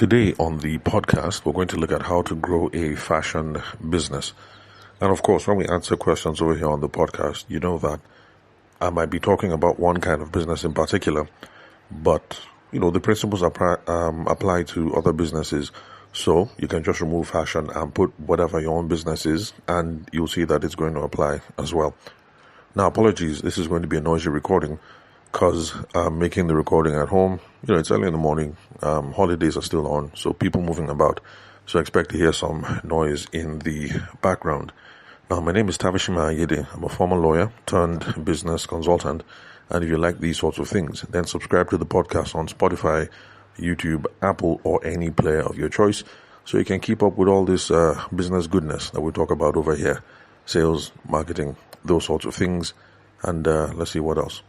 Today on the podcast, we're going to look at how to grow a fashion business. And of course, when we answer questions over here on the podcast, you know that I might be talking about one kind of business in particular, but the principles apply to other businesses. So you can just remove fashion and put whatever your own business is, and you'll see that it's going to apply as well. Now, apologies, this is going to be a noisy recording because I'm making the recording at home. It's early in the morning. Holidays are still on, so people moving about. So I expect to hear some noise in the background. Now, my name is Tavishima Ayede. I'm a former lawyer turned business consultant. And if you like these sorts of things, then subscribe to the podcast on Spotify, YouTube, Apple, or any player of your choice so you can keep up with all this business goodness that we talk about over here. Sales, marketing, those sorts of things. And let's see what else.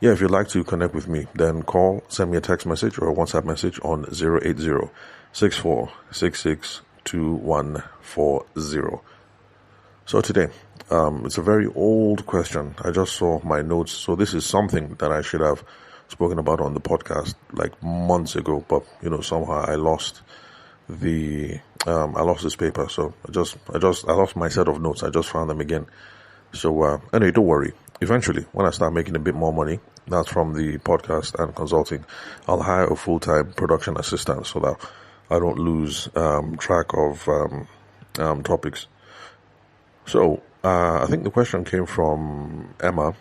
Yeah, if you'd like to connect with me, then send me a text message or a WhatsApp message on 080-6466-2140. So today, it's a very old question. I just saw my notes. So this is something that I should have spoken about on the podcast like months ago, but somehow I lost this paper. So I lost my set of notes. I just found them again. So anyway, don't worry. Eventually, when I start making a bit more money, that's from the podcast and consulting, I'll hire a full-time production assistant so that I don't lose track of topics. So I think the question came from Emma,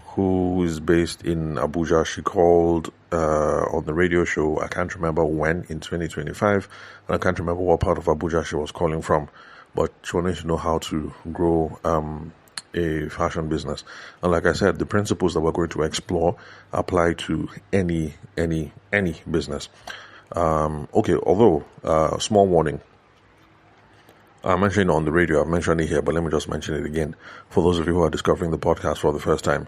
who is based in Abuja. She called on the radio show. I can't remember when in 2025, and I can't remember what part of Abuja she was calling from, but she wanted to know how to grow a fashion business. And like I said, the principles that we're going to explore apply to any business. Although small warning. I mentioned it on the radio, I've mentioned it here, but let me just mention it again for those of you who are discovering the podcast for the first time.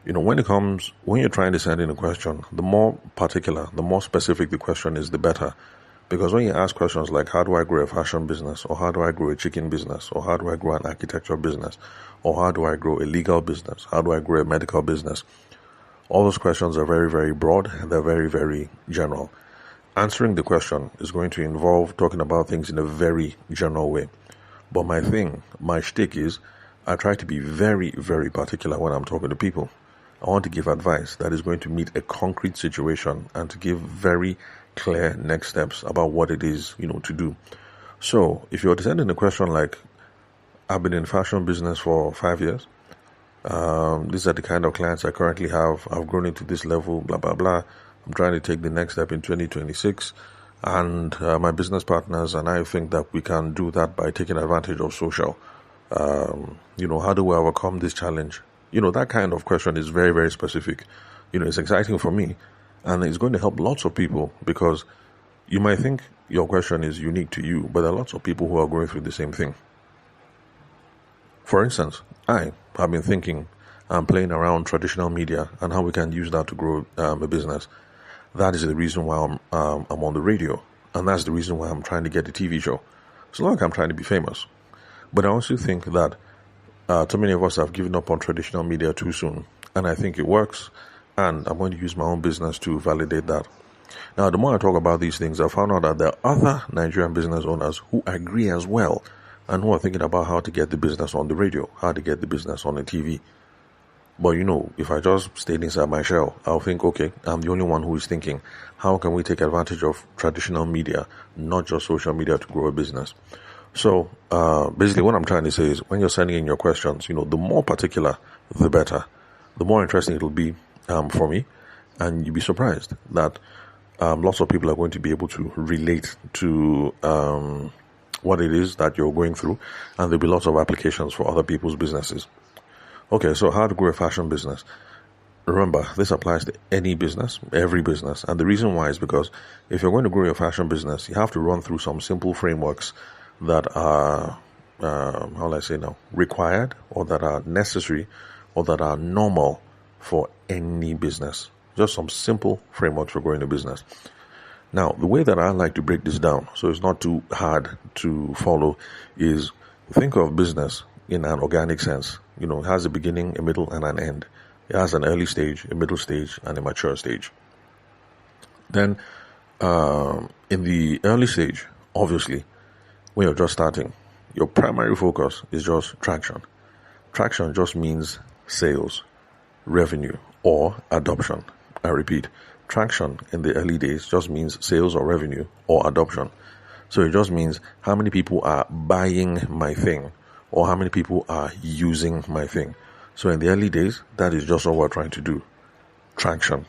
When you're trying to send in a question, the more particular, the more specific the question is, the better. Because when you ask questions like, how do I grow a fashion business? Or how do I grow a chicken business? Or how do I grow an architecture business? Or how do I grow a legal business? How do I grow a medical business? All those questions are very, very broad. And they're very, very general. Answering the question is going to involve talking about things in a very general way. But my shtick is, I try to be very, very particular when I'm talking to people. I want to give advice that is going to meet a concrete situation and to give very clear next steps about what it is, to do. So if you're sending a question like, I've been in fashion business for 5 years. These are the kind of clients I currently have. I've grown into this level, blah, blah, blah. I'm trying to take the next step in 2026. And my business partners and I think that we can do that by taking advantage of social. How do we overcome this challenge? That kind of question is very, very specific. It's exciting for me. And it's going to help lots of people because you might think your question is unique to you, but there are lots of people who are going through the same thing. For instance, I have been thinking and playing around traditional media and how we can use that to grow a business. That is the reason why I'm on the radio. And that's the reason why I'm trying to get a TV show. It's not like I'm trying to be famous. But I also think that too many of us have given up on traditional media too soon. And I think it works. And I'm going to use my own business to validate that. Now, the more I talk about these things, I found out that there are other Nigerian business owners who agree as well and who are thinking about how to get the business on the radio, how to get the business on the TV. But if I just stayed inside my shell, I'll think, okay, I'm the only one who is thinking, how can we take advantage of traditional media, not just social media, to grow a business? So, basically what I'm trying to say is when you're sending in your questions, the more particular, the better. The more interesting it'll be for me, and you'll be surprised that lots of people are going to be able to relate to what it is that you're going through, and there'll be lots of applications for other people's businesses. Okay, so how to grow a fashion business. Remember, this applies to any business, every business, and the reason why is because if you're going to grow your fashion business, you have to run through some simple frameworks that are, required, or that are necessary, or that are normal for any business. Just some simple frameworks for growing a business. Now, the way that I like to break this down, so it's not too hard to follow, is think of business in an organic sense. It has a beginning, a middle, and an end. It has an early stage, a middle stage, and a mature stage. Then, in the early stage, obviously, when you're just starting, your primary focus is just traction. Traction just means sales, revenue, or adoption. I repeat, traction in the early days just means sales or revenue or adoption. So it just means how many people are buying my thing or how many people are using my thing. So in the early days, that is just what we're trying to do. Traction.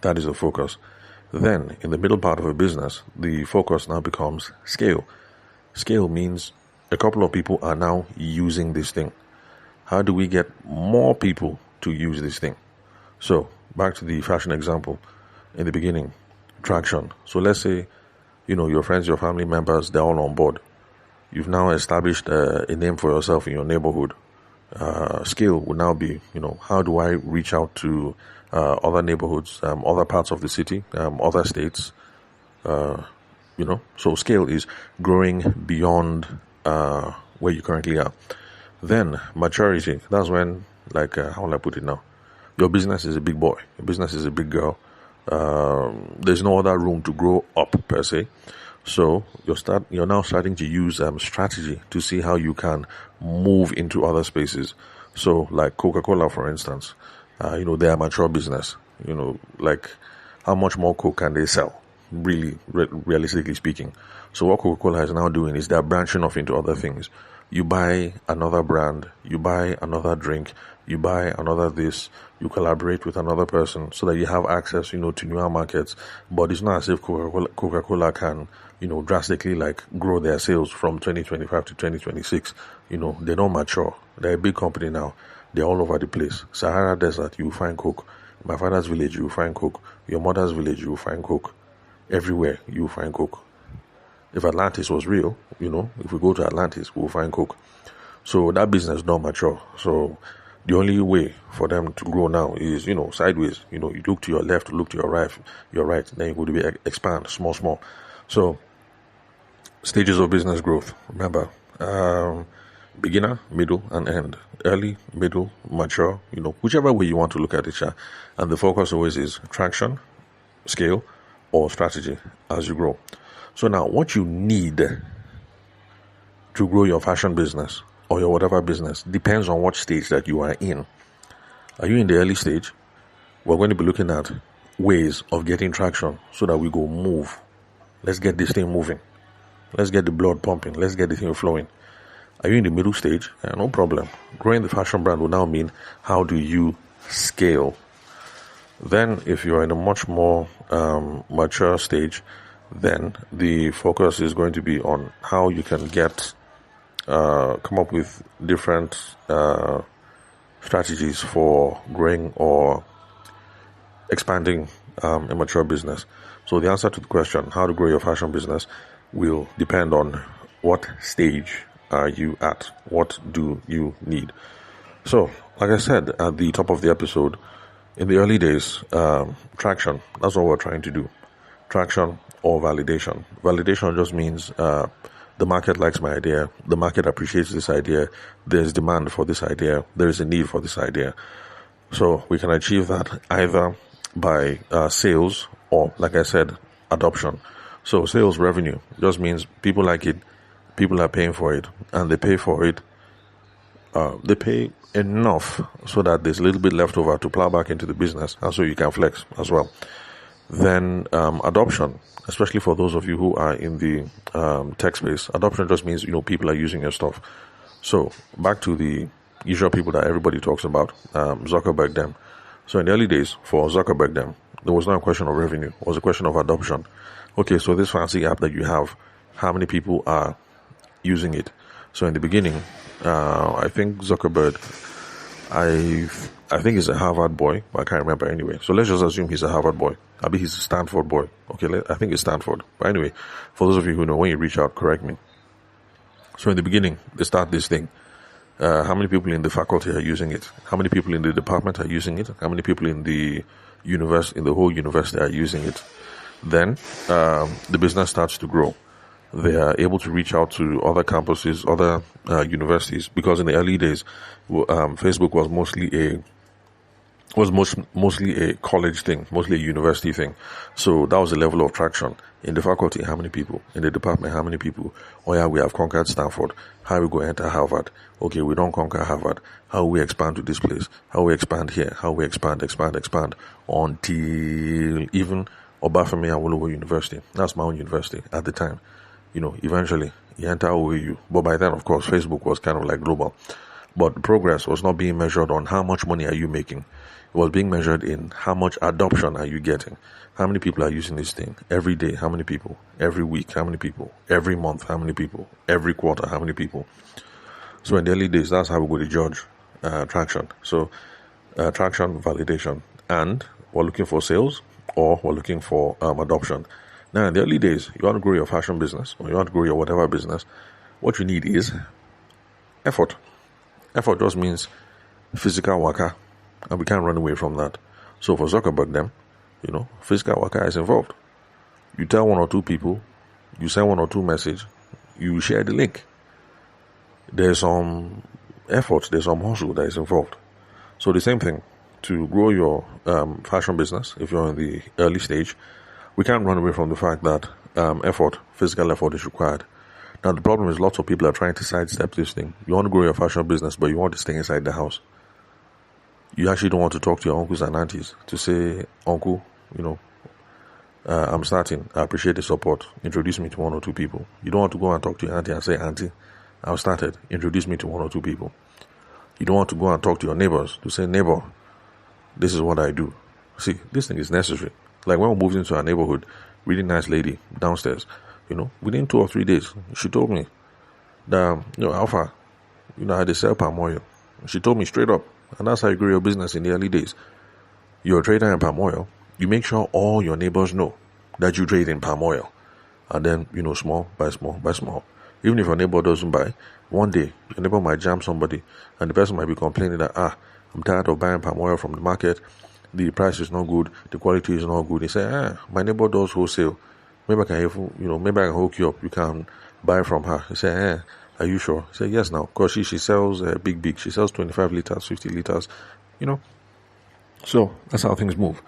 That is the focus. Then in the middle part of a business, the focus now becomes scale. Scale means a couple of people are now using this thing. How do we get more people to use this thing? So back to the fashion example in the beginning, traction. So let's say, your friends, your family members, they're all on board. You've now established a name for yourself in your neighborhood. Scale would now be, how do I reach out to other neighborhoods, other parts of the city, other states, So scale is growing beyond where you currently are. Then maturity, that's when, how will I put it now? Your business is a big boy. Your business is a big girl. There's no other room to grow up per se. So you're now starting to use strategy to see how you can move into other spaces. So like Coca-Cola, for instance, they're a mature business. How much more Coke can they sell? Really, realistically speaking. So what Coca-Cola is now doing is they're branching off into other things. You buy another brand, you buy another drink, you buy another this, you collaborate with another person so that you have access, to newer markets. But it's not as if Coca-Cola can, drastically grow their sales from 2025 to 2026. They don't mature. They're a big company now. They're all over the place. Sahara Desert, you find Coke. My father's village, you find Coke. Your mother's village, you find Coke. Everywhere, you find Coke. If Atlantis was real, if we go to Atlantis, we'll find Coke. So that business don't mature. So the only way for them to grow now is, sideways. You look to your left, look to your right, then you go to expand, small. So stages of business growth. Remember, beginner, middle, and end. Early, middle, mature, whichever way you want to look at it. And the focus always is traction, scale, or strategy as you grow. So now what you need to grow your fashion business or your whatever business depends on what stage that you are in. Are you in the early stage? We're going to be looking at ways of getting traction so that we go move. Let's get this thing moving. Let's get the blood pumping. Let's get the thing flowing. Are you in the middle stage? No problem. Growing the fashion brand will now mean how do you scale? Then if you're in a much more mature stage, then the focus is going to be on how you can come up with different strategies for growing or expanding a mature business. So the answer to the question, how to grow your fashion business, will depend on what stage are you at? What do you need? So, like I said at the top of the episode, in the early days, traction, that's what we're trying to do. Traction or validation. Validation just means the market likes my idea, the market appreciates this idea, there's demand for this idea, there is a need for this idea. So we can achieve that either by sales or, like I said, adoption. So sales revenue just means people like it, people are paying for it, and they pay for it. They pay enough so that there's a little bit left over to plow back into the business, and so you can flex as well. Then adoption, especially for those of you who are in the tech space, adoption just means people are using your stuff. So back to the usual people that everybody talks about, Zuckerberg them. So in the early days for Zuckerberg them, there was not a question of revenue, it was a question of adoption. Okay, so this fancy app that you have, how many people are using it? So in the beginning, I think Zuckerberg, I think he's a Harvard boy, but I can't remember anyway. So let's just assume he's a Harvard boy. I mean, he's a Stanford boy. Okay, I think it's Stanford. But anyway, for those of you who know, when you reach out, correct me. So in the beginning, they start this thing. How many people in the faculty are using it? How many people in the department are using it? How many people in the whole university are using it? Then the business starts to grow. They are able to reach out to other campuses, other universities, because in the early days, Facebook was mostly was mostly a college thing, mostly a university thing. So that was the level of traction. In the faculty, how many people? In the department, how many people? Oh yeah, we have conquered Stanford. How we go enter Harvard? Okay, we don't conquer Harvard. How we expand to this place? How we expand here? How we expand until even Obafemi Awolowo University. That's my own university at the time. Eventually you enter OAU. But by then, of course, Facebook was kind of like global. But progress was not being measured on how much money are you making. It was being measured in how much adoption are you getting. How many people are using this thing? Every day, how many people? Every week, how many people? Every month, how many people? Every quarter, how many people? So in the early days, that's how we go to judge traction. So traction, validation. And we're looking for sales or we're looking for adoption. Now, in the early days, you want to grow your fashion business or you want to grow your whatever business, what you need is effort. Effort just means physical worker, and we can't run away from that. So for Zuckerberg, them, physical worker is involved. You tell one or two people, you send one or two messages, you share the link. There's some effort, there's some hustle that is involved. So the same thing, to grow your fashion business, if you're in the early stage, we can't run away from the fact that physical effort is required. Now, the problem is lots of people are trying to sidestep this thing. You want to grow your fashion business, but you want to stay inside the house. You actually don't want to talk to your uncles and aunties to say, Uncle, I'm starting. I appreciate the support. Introduce me to one or two people. You don't want to go and talk to your auntie and say, Auntie, I've started. Introduce me to one or two people. You don't want to go and talk to your neighbors to say, Neighbor, this is what I do. See, this thing is necessary. Like when we moved into our neighborhood, really nice lady downstairs, within 2 or 3 days, she told me that, Alpha, how they sell palm oil. She told me straight up, and that's how you grow your business in the early days. You're a trader in palm oil. You make sure all your neighbors know that you trade in palm oil. And then, small by small by small. Even if your neighbor doesn't buy, one day, your neighbor might jam somebody, and the person might be complaining that, I'm tired of buying palm oil from the market. The price is not good. The quality is not good. They say, my neighbor does wholesale. Maybe I can, maybe I can hook you up. You can buy from her. He said, are you sure? He said, yes, now. Because she sells big. She sells 25 liters, 50 liters, So that's how things move.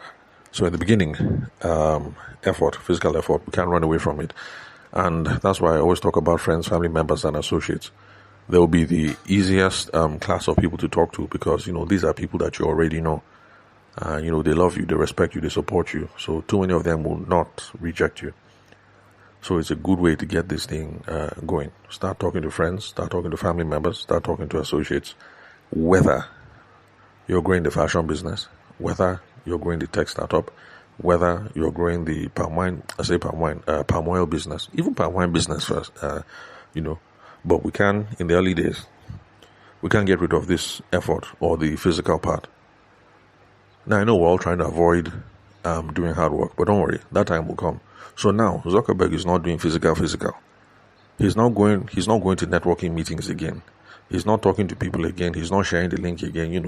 So at the beginning, physical effort, we can't run away from it. And that's why I always talk about friends, family members, and associates. They will be the easiest class of people to talk to because, these are people that you already know. They love you, they respect you, they support you. So too many of them will not reject you. So it's a good way to get this thing going. Start talking to friends, start talking to family members, start talking to associates. Whether you're growing the fashion business, whether you're growing the tech startup, whether you're growing the palm oil business, even palm wine business first, But we can, in the early days, we can't get rid of this effort or the physical part. Now, I know we're all trying to avoid doing hard work, but don't worry, that time will come. So now, Zuckerberg is not doing physical. He's not going to networking meetings again. He's not talking to people again. He's not sharing the link again,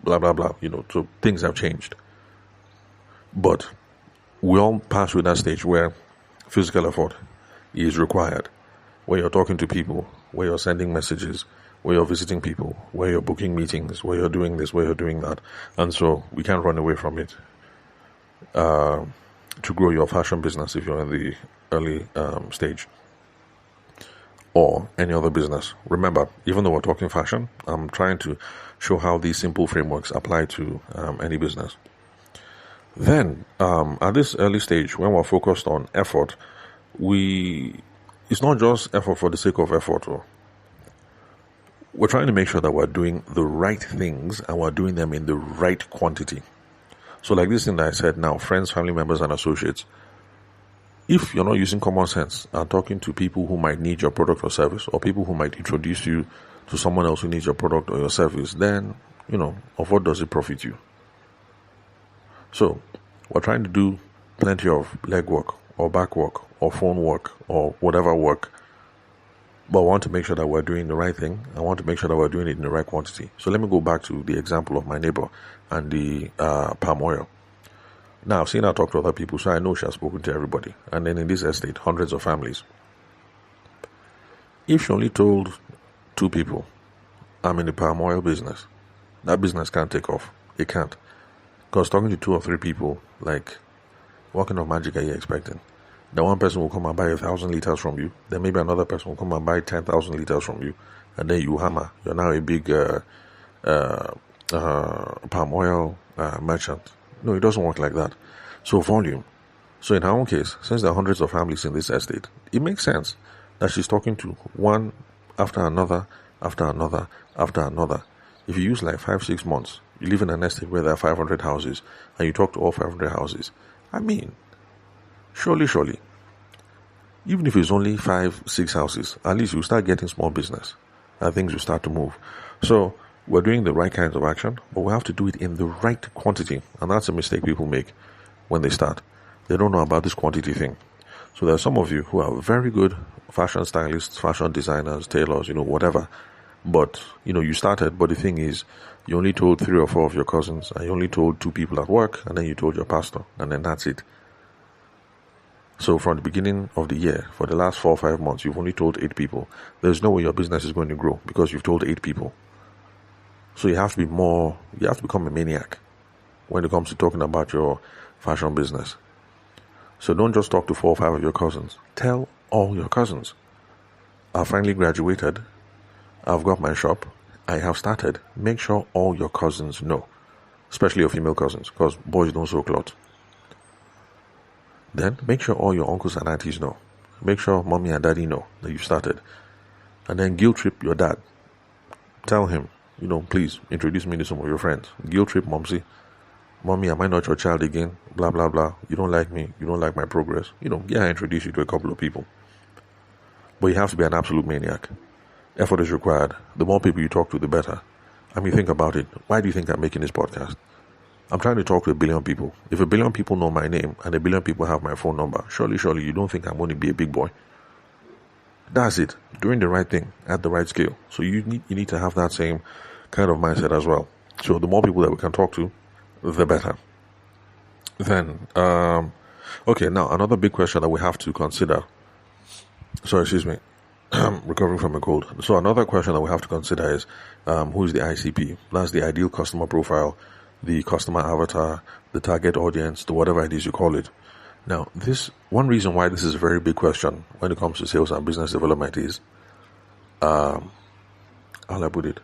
blah, blah, blah, so things have changed. But we all pass through that stage where physical effort is required, where you're talking to people, where you're sending messages, where you're visiting people, where you're booking meetings, where you're doing this, where you're doing that. And so we can't run away from it. To grow your fashion business if you're in the early stage or any other business. Remember, even though we're talking fashion, I'm trying to show how these simple frameworks apply to any business. Then, at this early stage, when we're focused on effort, it's not just effort for the sake of effort. We're trying to make sure that we're doing the right things and we're doing them in the right quantity. So like this thing that I said now, friends, family members, and associates, if you're not using common sense and talking to people who might need your product or service, or people who might introduce you to someone else who needs your product or your service, then, of what does it profit you? So we're trying to do plenty of leg work or back work or phone work or whatever work, but I want to make sure that we're doing the right thing. I want to make sure that we're doing it in the right quantity. So let me go back to the example of my neighbor and the palm oil. Now, I've seen her talk to other people, so I know she has spoken to everybody. And then in this estate, hundreds of families. If she only told 2 people, I'm in the palm oil business, that business can't take off. It can't. Because talking to 2 or 3 people, like, what kind of magic are you expecting? Then one person will come and buy 1,000 liters from you. Then maybe another person will come and buy 10,000 liters from you. And then you hammer. You're now a big palm oil merchant. No, it doesn't work like that. So volume. So in her own case, since there are hundreds of families in this estate, it makes sense that she's talking to one after another, after another, after another. If you use like 5-6 months, you live in an estate where there are 500 houses, and you talk to all 500 houses. I mean, surely, even if it's only 5-6 houses, at least you start getting small business, and things will start to move. So we're doing the right kinds of action, but we have to do it in the right quantity, and that's a mistake people make when they start. They don't know about this quantity thing. So there are some of you who are very good fashion stylists, fashion designers, tailors, whatever. But, you started, but the thing is, you only told 3 or 4 of your cousins, and you only told 2 people at work, and then you told your pastor, and then that's it. So from the beginning of the year, for the last 4 or 5 months, you've only told 8 people. There's no way your business is going to grow because you've told 8 people. So you have to become a maniac when it comes to talking about your fashion business. So don't just talk to 4 or 5 of your cousins. Tell all your cousins. I finally graduated. I've got my shop. I have started. Make sure all your cousins know, especially your female cousins, because boys don't sew cloth. Then make sure all your uncles and aunties know. Make sure mommy and daddy know that you started. And then guilt trip your dad. Tell him, please introduce me to some of your friends. Guilt trip momsy. Mommy, am I not your child again? Blah, blah, blah. You don't like me. You don't like my progress. I introduce you to a couple of people. But you have to be an absolute maniac. Effort is required. The more people you talk to, the better. I mean, think about it. Why do you think I'm making this podcast? I'm trying to talk to 1 billion people. If 1 billion people know my name and 1 billion people have my phone number, surely you don't think I'm going to be a big boy. That's it. Doing the right thing at the right scale. So you need to have that same kind of mindset as well. So the more people that we can talk to, the better. Then, okay, now another big question that we have to consider. Sorry, excuse me. Recovering from a cold. So another question that we have to consider is, who is the ICP? That's the ideal customer profile, the customer avatar, the target audience, the whatever it is you call it. Now, one reason why this is a very big question when it comes to sales and business development is, how I put it?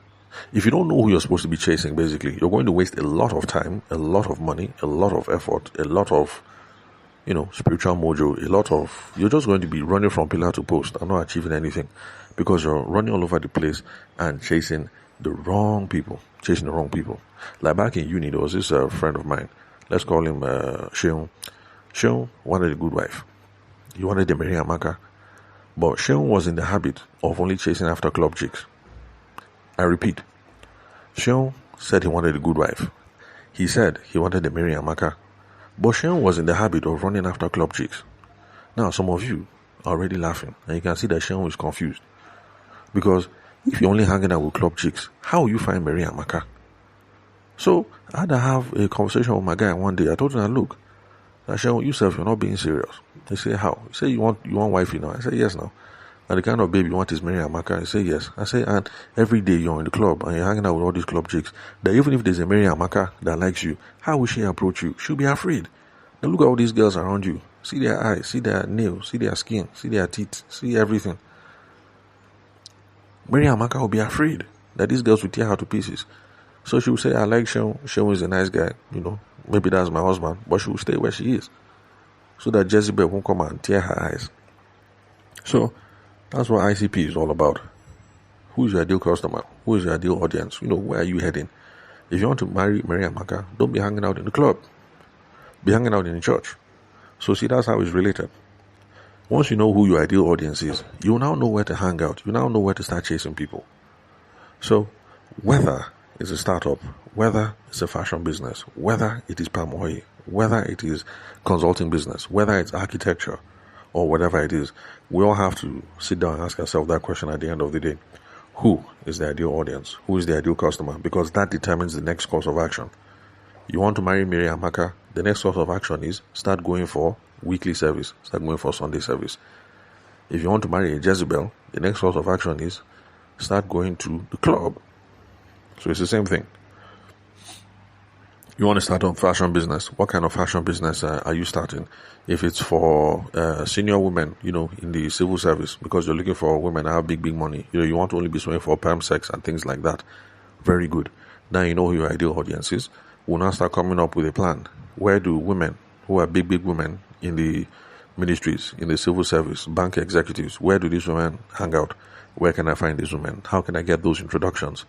If you don't know who you're supposed to be chasing, basically, you're going to waste a lot of time, a lot of money, a lot of effort, a lot of, spiritual mojo, you're just going to be running from pillar to post and not achieving anything because you're running all over the place and chasing the wrong people. Like back in uni, there was this friend of mine. Let's call him Sheung. Sheung wanted a good wife. He wanted to marry Amaka. But Sheung was in the habit of only chasing after club chicks. I repeat, Sheung said he wanted a good wife. He said he wanted to marry Amaka. But Sheung was in the habit of running after club chicks. Now, some of you are already laughing, and you can see that Sheung is confused. Because if you're only hanging out with club chicks, how will you find Mary Amaka? So, I had to have a conversation with my guy one day. I told him, look, Sheung, you're not being serious. He said, how? He said, you want wifey now? I said, yes now. And the kind of baby you want is Mary Amaka? I say yes. I say, and every day you're in the club and you're hanging out with all these club chicks, that even if there's a Mary Amaka that likes you, how will she approach you? She'll be afraid. Now look at all these girls around you. See their eyes, see their nails, see their skin, see their teeth, see everything. Mary Amaka will be afraid that these girls will tear her to pieces. So she will say, I like Sheung. Sheung is a nice guy. Maybe that's my husband. But she will stay where she is. So that Jezebel won't come and tear her eyes. So, that's what ICP is all about. Who is your ideal customer? Who is your ideal audience? Where are you heading? If you want to marry Mary Amaka, don't be hanging out in the club. Be hanging out in the church. So see, that's how it's related. Once you know who your ideal audience is, you now know where to hang out. You now know where to start chasing people. So, whether it's a startup, whether it's a fashion business, whether it is palm oil, whether it is consulting business, whether it's architecture, or whatever it is, we all have to sit down and ask ourselves that question at the end of the day. Who is the ideal audience? Who is the ideal customer? Because that determines the next course of action. You want to marry Mary Amaka, the next course of action is start going for weekly service, start going for Sunday service. If you want to marry a Jezebel, the next course of action is start going to the club. So it's the same thing. You want to start a fashion business. What kind of fashion business are you starting? If it's for senior women, in the civil service, because you're looking for women that have big, big money, you want to only be swimming for perm sex and things like that. Very good. Now you know who your ideal audience is. We'll now start coming up with a plan. Where do women who are big, big women in the ministries, in the civil service, bank executives, where do these women hang out? Where can I find these women? How can I get those introductions?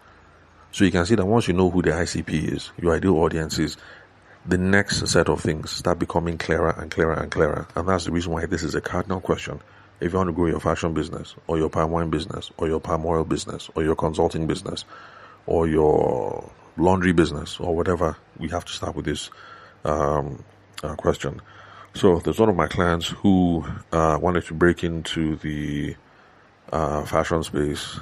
So you can see that once you know who the ICP is, your ideal audience is, the next set of things start becoming clearer and clearer and clearer. And that's the reason why this is a cardinal question. If you want to grow your fashion business, or your palm wine business, or your palm oil business, or your consulting business, or your laundry business, or whatever, we have to start with this question. So there's one of my clients who wanted to break into the fashion space.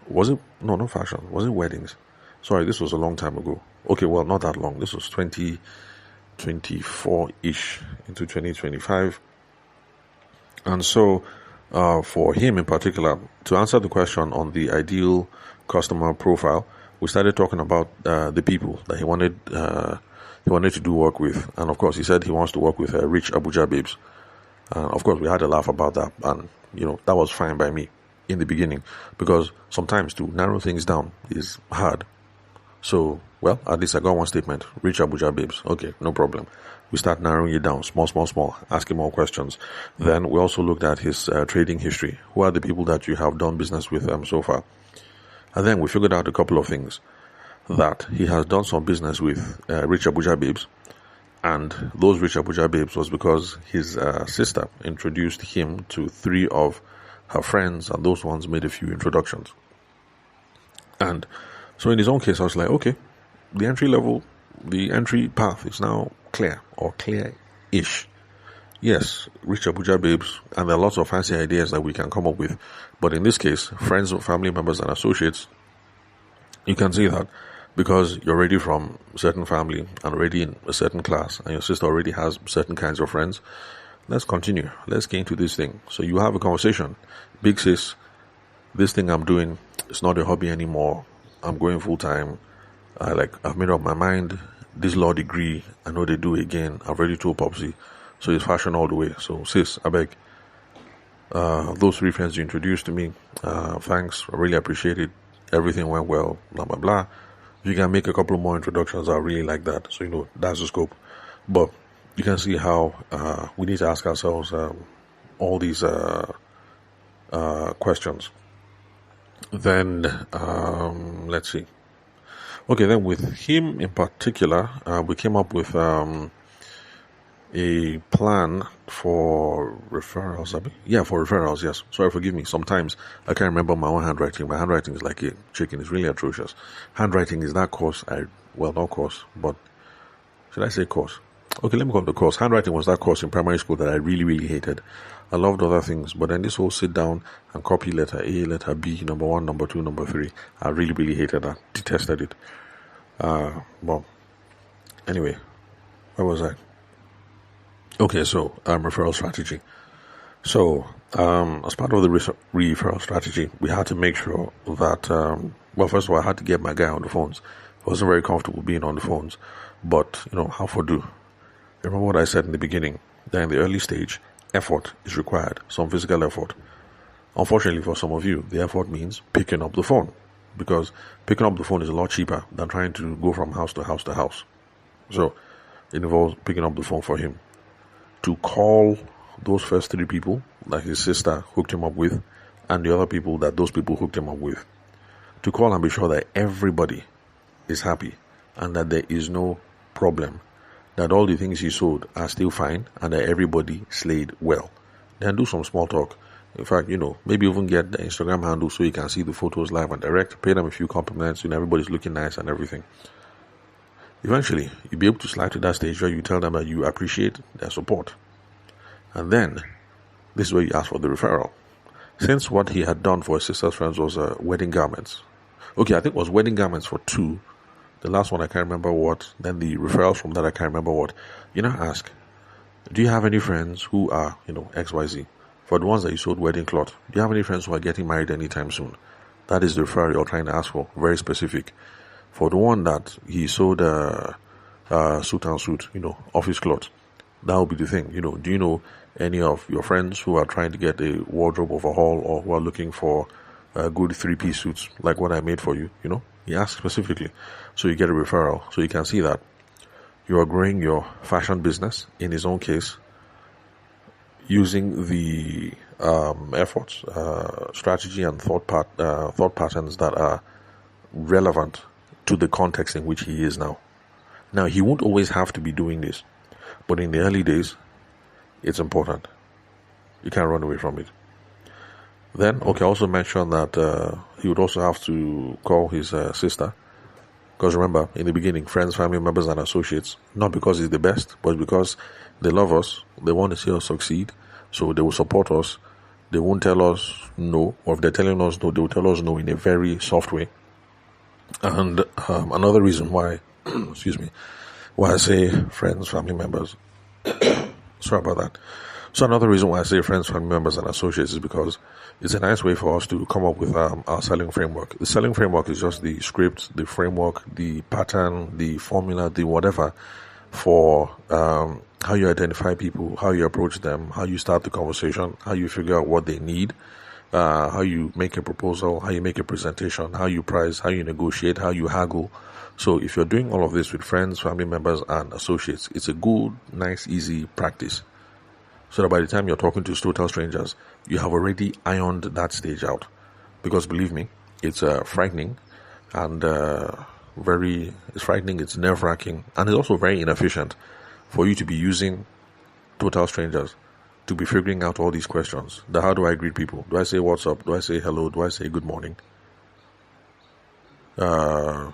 Was it? No, not fashion. Was it weddings? Sorry, this was a long time ago. Okay, well, not that long. This was 2024-ish into 2025. And so, for him in particular, to answer the question on the ideal customer profile, we started talking about the people that he wanted to do work with. And of course, he said he wants to work with rich Abuja babes. Of course, we had a laugh about that. And, that was fine by me in the beginning, because sometimes to narrow things down is hard. So, well, at least I got one statement: rich Abuja babes. Okay, no problem. We start narrowing it down, small, asking more questions. Then we also looked at his trading history. Who are the people that you have done business with so far? And then we figured out a couple of things: that he has done some business with rich Abuja babes, and those rich Abuja babes was because his sister introduced him to 3 of her friends, and those ones made a few introductions. And so in his own case, I was like, okay, the entry path is now clear, or clear-ish. Yes, rich Abuja babes, and there are lots of fancy ideas that we can come up with. But in this case, friends, family members, and associates, you can see that because you're already from a certain family and already in a certain class, and your sister already has certain kinds of friends. Let's continue. Let's get into this thing. So you have a conversation. Big sis, this thing I'm doing, it's not a hobby anymore. I'm going full time. I've made up my mind. This law degree, I know they do again. I've already told Popsy. So it's fashion all the way. So sis, I beg. Those 3 friends you introduced to me, thanks. I really appreciate it. Everything went well, blah, blah, blah. If you can make a couple more introductions, I really like that. So, that's the scope. But you can see how we need to ask ourselves all these questions. Then, let's see. Okay, then with him in particular, we came up with a plan for referrals. For referrals, yes. Sorry, forgive me. Sometimes I can't remember my own handwriting. My handwriting is like a chicken. It's really atrocious. Handwriting is that course. Not course, but should I say course? Okay, let me call it the course. Handwriting was that course in primary school that I really, really hated. I loved other things, but then this whole sit down and copy letter A, letter B, number 1, number 2, number 3, I really, really hated that. Detested it. Well, anyway, where was I? Okay, so referral strategy. So, as part of the referral strategy, we had to make sure that, first of all, I had to get my guy on the phones. I wasn't very comfortable being on the phones, but, how for do? Remember what I said in the beginning, that in the early stage, effort is required, some physical effort. Unfortunately for some of you, the effort means picking up the phone, because picking up the phone is a lot cheaper than trying to go from house to house to house. So it involves picking up the phone for him to call those first 3 people that his sister hooked him up with, and the other people that those people hooked him up with, to call and be sure that everybody is happy and that there is no problem, that all the things he sold are still fine, and that everybody slayed well. Then do some small talk. In fact, maybe even get the Instagram handle so you can see the photos live and direct. Pay them a few compliments. Everybody's looking nice and everything. Eventually, you'll be able to slide to that stage where you tell them that you appreciate their support. And then, this is where you ask for the referral. Since what he had done for his sister's friends was wedding garments. Okay, I think it was wedding garments for 2. The last one I can't remember what. Then the referrals from that I can't remember what. Ask, do you have any friends who are, XYZ? For the ones that you sold wedding cloth, do you have any friends who are getting married anytime soon? That is the referral you're trying to ask for. Very specific. For the one that he sold suit and suit, office clothes. That would be the thing, Do you know any of your friends who are trying to get a wardrobe overhaul or who are looking for good three-piece suits like what I made for you, He asked specifically. So you get a referral. So you can see that you are growing your fashion business, in his own case, using the efforts, strategy, and thought patterns that are relevant to the context in which he is now. Now, he won't always have to be doing this, but in the early days, it's important. You can't run away from it. Then, I also mentioned that he would also have to call his sister. Because remember, in the beginning, friends, family members, and associates, not because he's the best, but because they love us, they want to see us succeed, so they will support us. They won't tell us no, or if they're telling us no, they will tell us no in a very soft way. And another reason why, why I say friends, family members, sorry about that. So another reason why I say friends, family members, and associates is because it's a nice way for us to come up with our selling framework. The selling framework is just the script, the framework, the pattern, the formula, the whatever for how you identify people, how you approach them, how you start the conversation, how you figure out what they need, how you make a proposal, how you make a presentation, how you price, how you negotiate, how you haggle. So if you're doing all of this with friends, family members, and associates, it's a good, nice, easy practice. So that by the time you're talking to total strangers, you have already ironed that stage out. Because believe me, it's frightening and it's frightening, it's nerve-wracking, and it's also very inefficient for you to be using total strangers to be figuring out all these questions. How do I greet people? Do I say what's up? Do I say hello? Do I say good morning? How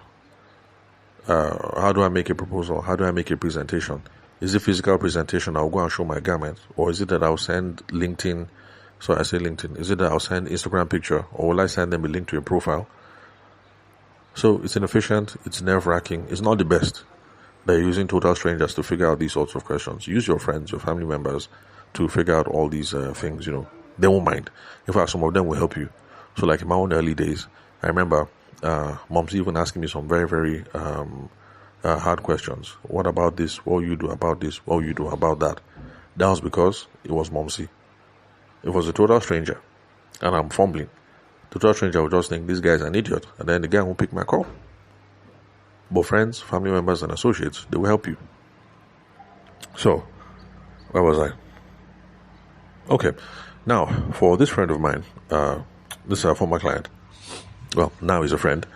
do I make a proposal? How do I make a presentation? Is it physical presentation? I'll go and show my garments. Or is it that I'll send LinkedIn? So I say LinkedIn. Is it that I'll send Instagram picture? Or will I send them a link to a profile? So it's inefficient. It's nerve-wracking. It's not the best that you're using total strangers to figure out these sorts of questions. Use your friends, your family members to figure out all these things, They won't mind. In fact, some of them will help you. So like in my own early days, I remember mom's even asking me some very, very hard questions. What about this? What will you do about this? What will you do about that? That was because it was Momsy. It was a total stranger. And I'm fumbling. Total stranger would just think, this guy's an idiot. And then the guy won't pick my call. But friends, family members, and associates, they will help you. So, where was I? Okay. Now, for this friend of mine, this is a former client. Well, now he's a friend.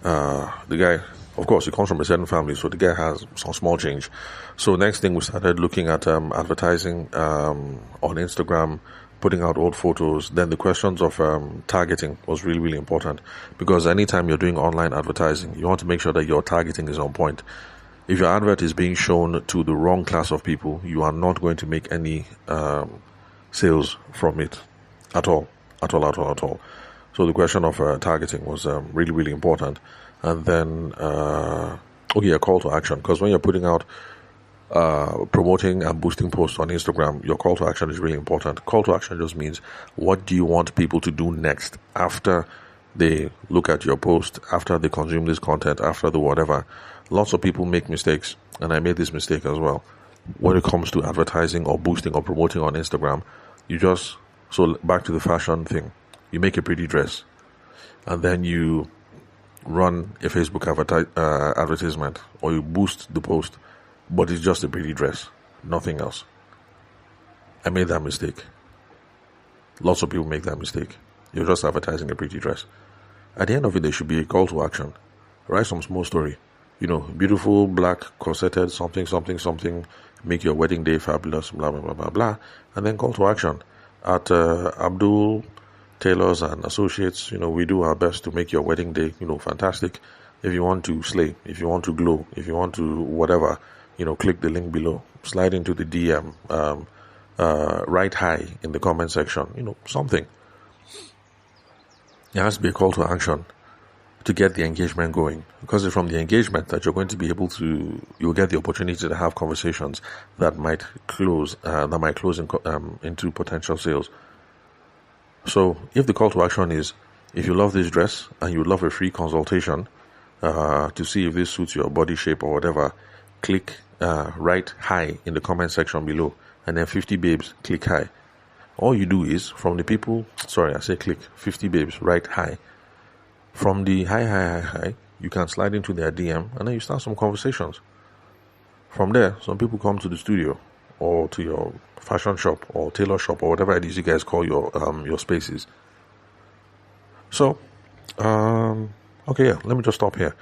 The guy, of course, he comes from a certain family, so the guy has some small change. So next thing, we started looking at advertising on Instagram, putting out old photos. Then the questions of targeting was really, really important, because anytime you're doing online advertising, you want to make sure that your targeting is on point. If your advert is being shown to the wrong class of people, you are not going to make any sales from it at all. So the question of targeting was really, really important. And then, a call to action. Because when you're putting out, promoting and boosting posts on Instagram, your call to action is really important. Call to action just means, what do you want people to do next after they look at your post, after they consume this content, after the whatever. Lots of people make mistakes, and I made this mistake as well. When it comes to advertising or boosting or promoting on Instagram, so back to the fashion thing. You make a pretty dress, and then you run a Facebook advertisement, or you boost the post, but it's just a pretty dress, nothing else. I made that mistake. Lots of people make that mistake. You're just advertising a pretty dress. At the end of it, there should be a call to action. Write some small story. Beautiful, black, corseted, something, make your wedding day fabulous, blah, blah, blah, blah, blah. And then call to action. At Abdul Tailors and Associates, we do our best to make your wedding day, fantastic. If you want to slay, if you want to glow, if you want to whatever, click the link below, slide into the DM, write hi in the comment section, something. There has to be a call to action to get the engagement going, because it's from the engagement that you're going to be able to, you'll get the opportunity to have conversations that might close into potential sales. So if the call to action is, if you love this dress and you would love a free consultation to see if this suits your body shape or whatever, click, write hi in the comment section below, and then 50 babes, click hi. All you do is, from the people, sorry, I say click, 50 babes, write hi. From the hi, you can slide into their DM, and then you start some conversations. From there, some people come to the studio, or to your fashion shop, or tailor shop, or whatever it is you guys call your spaces. So, okay, yeah, let me just stop here.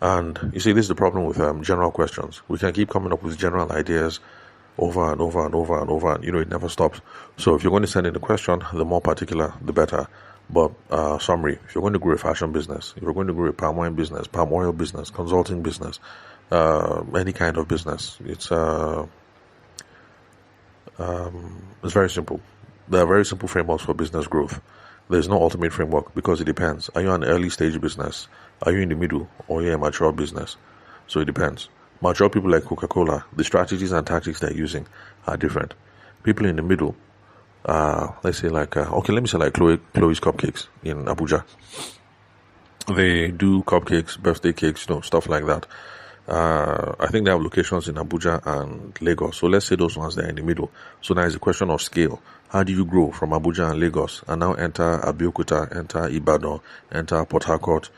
And you see, this is the problem with general questions. We can keep coming up with general ideas over and over and over and over, and it never stops. So if you're going to send in a question, the more particular, the better. But summary, if you're going to grow a fashion business, if you're going to grow a palm wine business, palm oil business, consulting business, any kind of business, it's very simple. There are very simple frameworks for business growth. There's no ultimate framework because it depends. Are you an early stage business? Are you in the middle? Or are you a mature business? So it depends. Mature people like Coca-Cola, the strategies and tactics they're using are different. People in the middle, let's say like Chloe's Cupcakes in Abuja. They do cupcakes, birthday cakes, stuff like that. I think they have locations in Abuja and Lagos. So let's say those ones they're in the middle. So now it's a question of scale. How do you grow from Abuja and Lagos and now enter Abeokuta, enter Ibadan, enter Port Harcourt,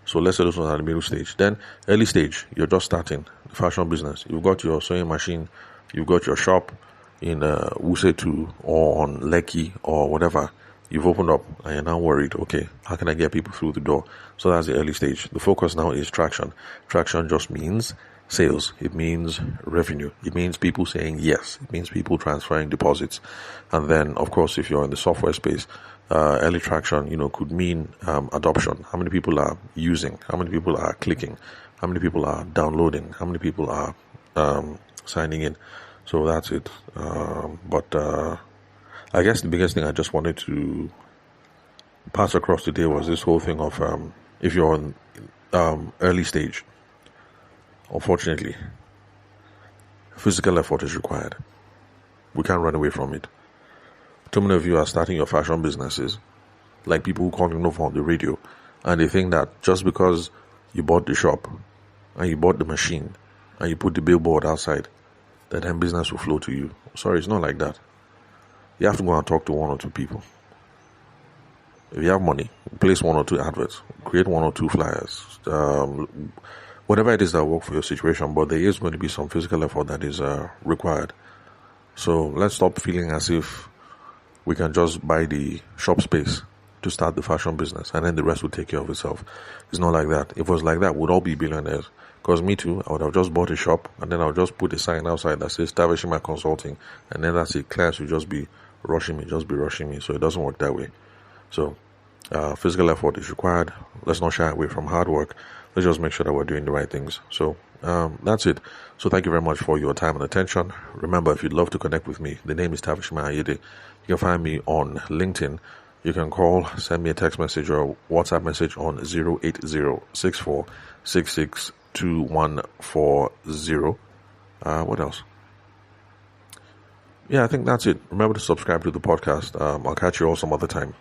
So let's say those ones are the middle stage. Then early stage, you're just starting the fashion business. You've got your sewing machine, you've got your shop in Wuse2 or on Lekki or whatever. You've opened up and you're now worried, okay, how can I get people through the door? So that's the early stage. The focus now is traction. Traction just means sales. It means revenue. It means people saying yes. It means people transferring deposits. And then, of course, if you're in the software space, early traction, could mean adoption. How many people are using? How many people are clicking? How many people are downloading? How many people are signing in? So that's it. But I guess the biggest thing I just wanted to pass across today was this whole thing of if you're on early stage, unfortunately, physical effort is required. We can't run away from it. Too many of you are starting your fashion businesses, like people who call over on the radio, and they think that just because you bought the shop and you bought the machine and you put the billboard outside, that then business will flow to you. Sorry, it's not like that. You have to go and talk to one or two people. If you have money, place one or two adverts, create one or two flyers, whatever it is that work for your situation, but there is going to be some physical effort that is required. So let's stop feeling as if we can just buy the shop space to start the fashion business and then the rest will take care of itself. It's not like that. If it was like that, we'd all be billionaires. Because me too, I would have just bought a shop and then I would just put a sign outside that says Stavishima Consulting, and then that's it. Clients will just be rushing me. So it doesn't work that way. So physical effort is required. Let's not shy away from hard work. Let's just make sure that we're doing the right things. So that's it. So thank you very much for your time and attention. Remember, if you'd love to connect with me, the name is Tavishima Ayede. You can find me on LinkedIn. You can call, send me a text message or WhatsApp message on 08064662140. What else? Yeah, I think that's it. Remember to subscribe to the podcast. I'll catch you all some other time.